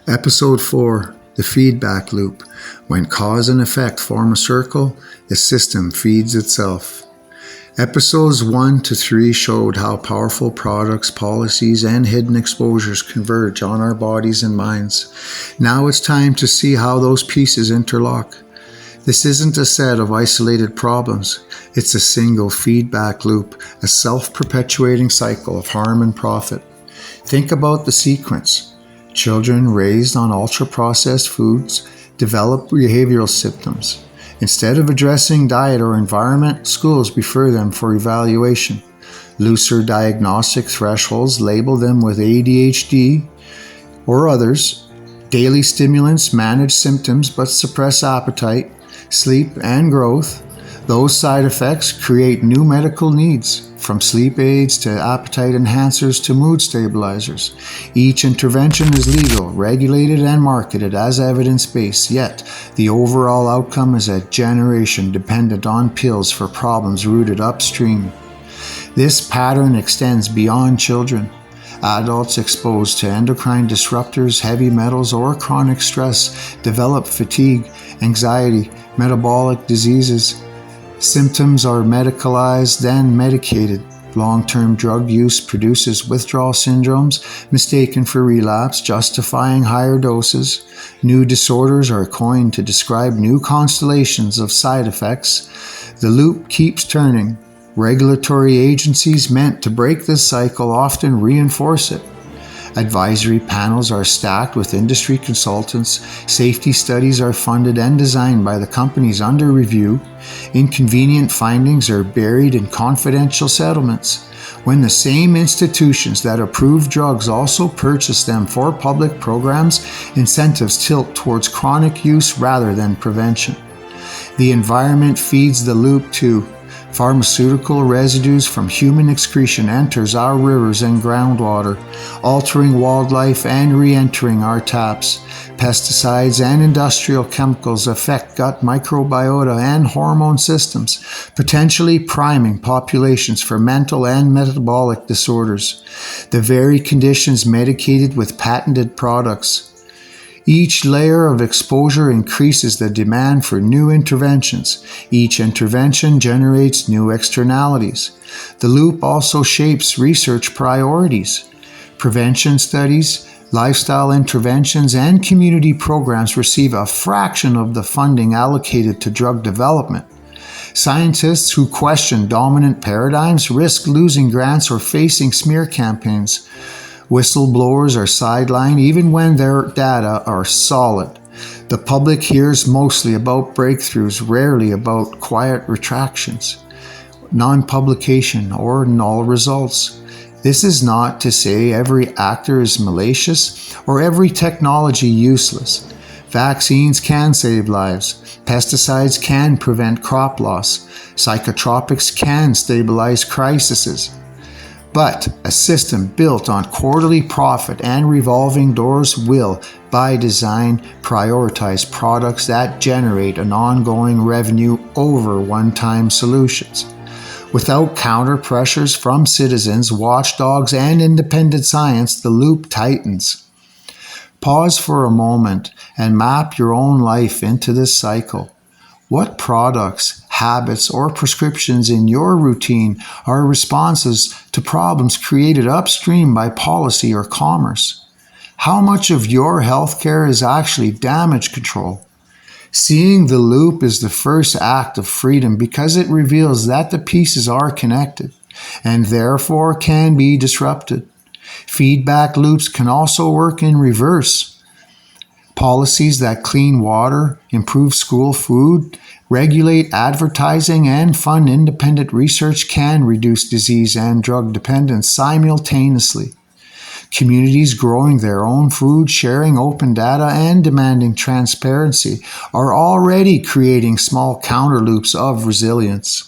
Episode 4, The Feedback Loop. When cause and effect form a circle, the system feeds itself. Episodes 1 to 3 showed how powerful products, policies, and hidden exposures converge on our bodies and minds. Now it's time to see how those pieces interlock. This isn't a set of isolated problems. It's a single feedback loop, a self-perpetuating cycle of harm and profit. Think about the sequence. Children raised on ultra-processed foods develop behavioral symptoms. Instead of addressing diet or environment, schools refer them for evaluation. Looser diagnostic thresholds label them with ADHD or others. Daily stimulants manage symptoms but suppress appetite, sleep, and growth. Those side effects create new medical needs, from sleep aids to appetite enhancers to mood stabilizers. Each intervention is legal, regulated, and marketed as evidence-based, yet the overall outcome is a generation dependent on pills for problems rooted upstream. This pattern extends beyond children. Adults exposed to endocrine disruptors, heavy metals, or chronic stress develop fatigue, anxiety, metabolic diseases. Symptoms are medicalized, then medicated. Long-term drug use produces withdrawal syndromes mistaken for relapse, justifying higher doses. New disorders are coined to describe new constellations of side effects. The loop keeps turning. Regulatory agencies meant to break this cycle often reinforce it. Advisory panels are stacked with industry consultants. Safety studies are funded and designed by the companies under review. Inconvenient findings are buried in confidential settlements. When the same institutions that approve drugs also purchase them for public programs, incentives tilt towards chronic use rather than prevention. The environment feeds the loop too. Pharmaceutical residues from human excretion enters our rivers and groundwater, altering wildlife and re-entering our taps. Pesticides and industrial chemicals affect gut microbiota and hormone systems, potentially priming populations for mental and metabolic disorders, the very conditions medicated with patented products. Each layer of exposure increases the demand for new interventions. Each intervention generates new externalities. The loop also shapes research priorities. Prevention studies, lifestyle interventions, and community programs receive a fraction of the funding allocated to drug development. Scientists who question dominant paradigms risk losing grants or facing smear campaigns. Whistleblowers are sidelined even when their data are solid. The public hears mostly about breakthroughs, rarely about quiet retractions, non-publication, or null results. This is not to say every actor is malicious or every technology useless. Vaccines can save lives. Pesticides can prevent crop loss. Psychotropics can stabilize crises. But a system built on quarterly profit and revolving doors will, by design, prioritize products that generate an ongoing revenue over one-time solutions. Without counter pressures from citizens, watchdogs, and independent science, the loop tightens. Pause for a moment and map your own life into this cycle. What products, habits, or prescriptions in your routine are responses to problems created upstream by policy or commerce? How much of your healthcare is actually damage control? Seeing the loop is the first act of freedom because it reveals that the pieces are connected and therefore can be disrupted. Feedback loops can also work in reverse. Policies that clean water, improve school food, regulate advertising, and fund independent research can reduce disease and drug dependence simultaneously. Communities growing their own food, sharing open data, and demanding transparency are already creating small counter loops of resilience.